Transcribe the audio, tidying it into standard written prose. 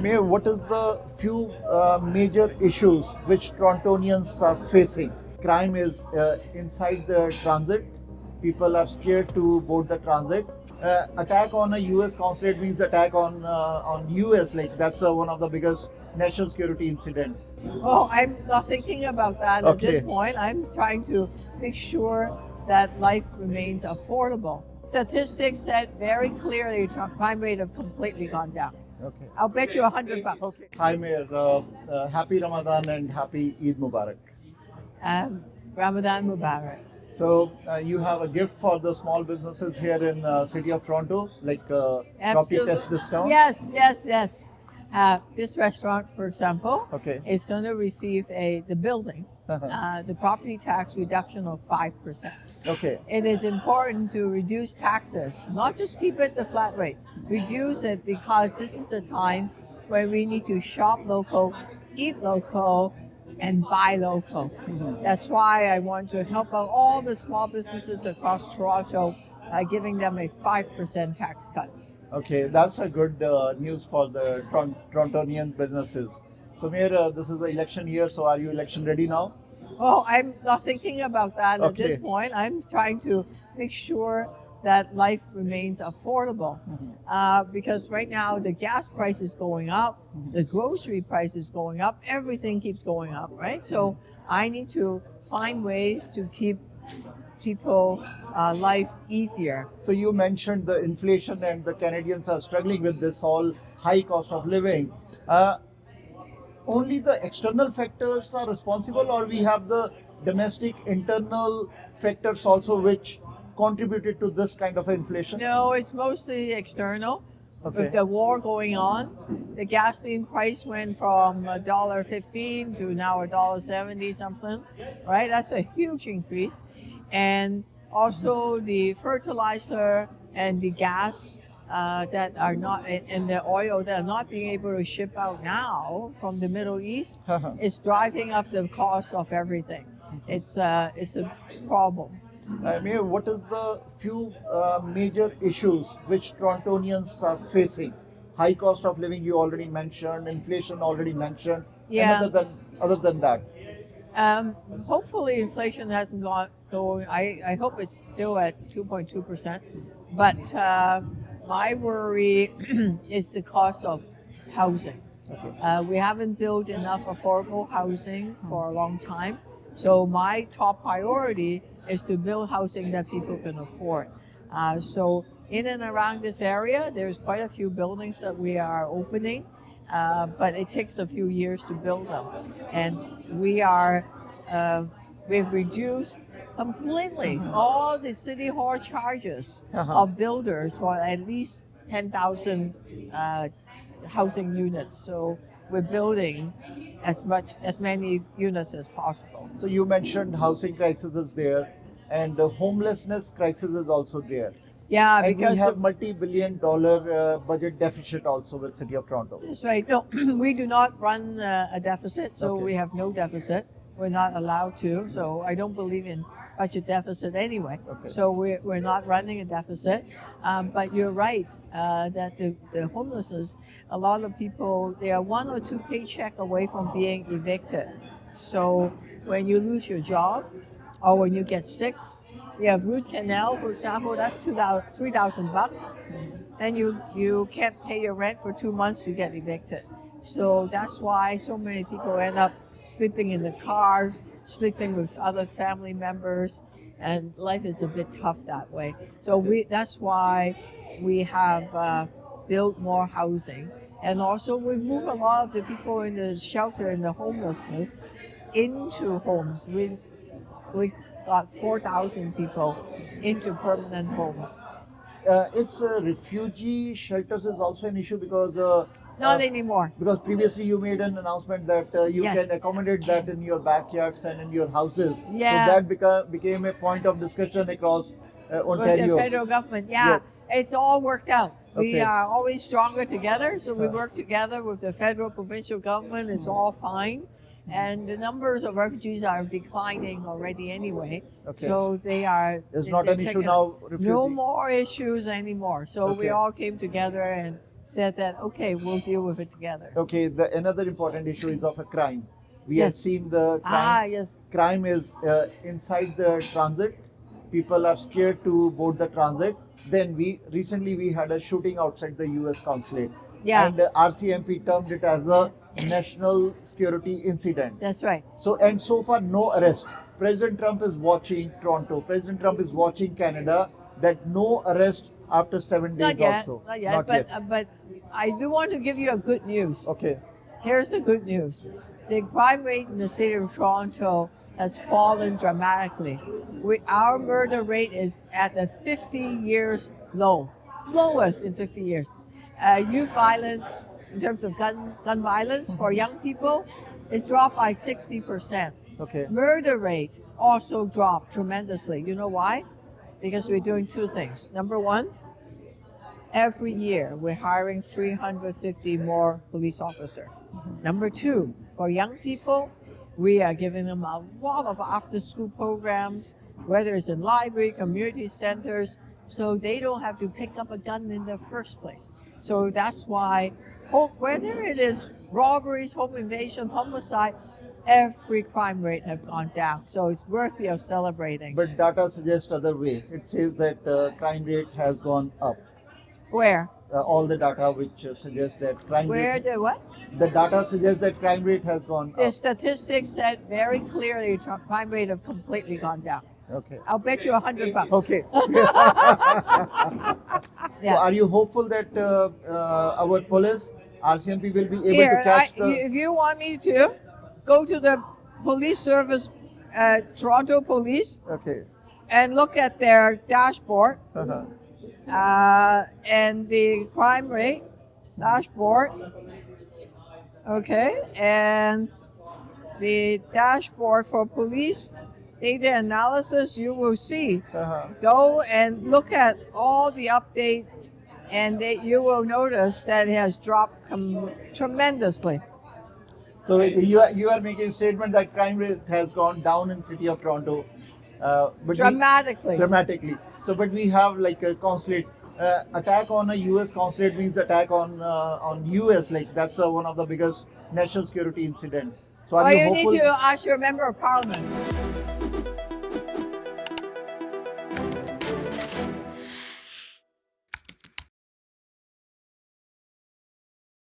Mayor, what is the few major issues which Torontonians are facing? Crime is inside the transit. People are scared to board the transit. Attack on a U.S. consulate means attack on U.S. Like that's one of the biggest national security incident. Oh, I'm not thinking about that at this Okay. point. I'm trying to make sure that life remains affordable. Statistics said very clearly crime rate have completely gone down. Okay. I'll bet you $100. Okay. Hi, Mayor. Happy Ramadan and happy Eid Mubarak. Ramadan Mubarak. So you have a gift for the small businesses here in city of Toronto, like property tax discount. Yes, yes, yes. This restaurant, for example, Okay. is going to receive the building, the property tax reduction of 5%. Okay. It is important to reduce taxes, not just keep it the flat rate. Reduce it because this is the time when we need to shop local, eat local, and buy local. That's why I want to help out all the small businesses across Toronto by giving them a 5% tax cut. Okay, that's a good news for the Torontonian businesses. So, Mayor, this is the election year. So, are you election ready now? Oh, I'm not thinking about that at this Okay. point. I'm trying to make sure that life remains affordable. Because right now the gas price is going up, the grocery price is going up, everything keeps going up, right? So I need to find ways to keep people life easier. So, you mentioned the inflation and the Canadians are struggling with this all high cost of living. Only the external factors are responsible, or we have the domestic internal factors also which contributed to this kind of inflation? No, it's mostly external. Okay. With the war going on, the gasoline price went from $1.15 to now $1.70 something, right? That's a huge increase. And also the fertilizer and the gas that are not, and the oil that are not being able to ship out now from the Middle East is driving up the cost of everything. It's a problem. Mayor, what is the few major issues which Torontonians are facing? High cost of living you already mentioned, inflation already mentioned. Yeah. And other than that, Hopefully inflation hasn't gone going. I hope it's still at 2.2%. But my worry is the cost of housing. We haven't built enough affordable housing for a long time. So my top priority is to build housing that people can afford. So in and around this area, there's quite a few buildings that we are opening, but it takes a few years to build them. And we've reduced completely all the city hall charges of builders for at least 10,000 housing units. So we're building as many units as possible. so you mentioned housing crisis is there, and the homelessness crisis is also there. Yeah, And we because have multi-billion-dollar budget deficit also with City of Toronto. that's right. No, we do not run a deficit, so Okay. we have no deficit. We're not allowed to, so I don't believe in budget deficit anyway. Okay. So we're not running a deficit. But you're right that the homelessness, a lot of people, they are 1 or 2 paycheck away from being evicted. So when you lose your job or when you get sick, you have root canal, for example, that's $3,000, and you can't pay your rent for 2 months, you get evicted. So that's why so many people end up sleeping in the cars, sleeping with other family members, and life is a bit tough that way. So that's why we have built more housing, and also we move a lot of the people in the shelter and the homelessness into homes. We got 4,000 people into permanent homes. It's refugee shelters is also an issue because Not anymore. because previously you made an announcement that you Yes. can accommodate that in your backyards and in your houses. Yeah. So that became a point of discussion across With Ontario. the federal government, yeah, Yes. it's all worked out. We Okay. are always stronger together, so we work together with the federal, provincial government. It's all fine, and the numbers of refugees are declining already anyway. Okay. So they are. It's not an issue now. No more issues anymore. So we Okay. all came together and said that, okay, we'll deal with it together. Okay, the another important issue is of a crime. We have Yes. seen the crime. Yes. Crime is inside the transit. People are scared to board the transit. Then we recently had a shooting outside the U.S. consulate, Yeah. and RCMP termed it as a national security incident. That's right. So far no arrest. President Trump is watching Toronto. President Trump is watching Canada. That no arrest after 7 days Not yet. also. Not yet. But I do want to give you a good news. Okay. Here's the good news. The crime rate in the city of Toronto has fallen dramatically. Our murder rate is at a 50 years low, lowest in 50 years. Youth violence, in terms of gun violence for young people, is dropped by 60%. Okay. Murder rate also dropped tremendously. You know why? Because we're doing two things. Number one, every year we're hiring 350 more police officers. Number two, for young people, we are giving them a lot of after-school programs, whether it's in library, community centers, so they don't have to pick up a gun in the first place. So that's why, whether it is robberies, home invasion, homicide, every crime rate have gone down. So it's worthy of celebrating. But data suggests other way. It says that crime rate has gone up. Where? All the data which suggests that Where the what? The data suggests that crime rate has gone The up. statistics said very clearly crime rate have completely gone down. Okay. I'll bet you $100. Okay. Yeah. So are you hopeful that our police, RCMP, will be able Here, to catch the? if you want me to, go to the police service, Toronto Police, Okay. and look at their dashboard Uh-huh. and the crime rate dashboard. Okay, and the dashboard for police data analysis, you will see. Uh-huh. Go and look at all the update, and you will notice that it has dropped tremendously. So you are making a statement that crime rate has gone down in city of Toronto, but Dramatically. dramatically. So, but we have like a consulate attack on a U.S. consulate means attack on U.S. Like that's one of the biggest national security incident. So, are Well, you you hopeful? need to ask your member of parliament.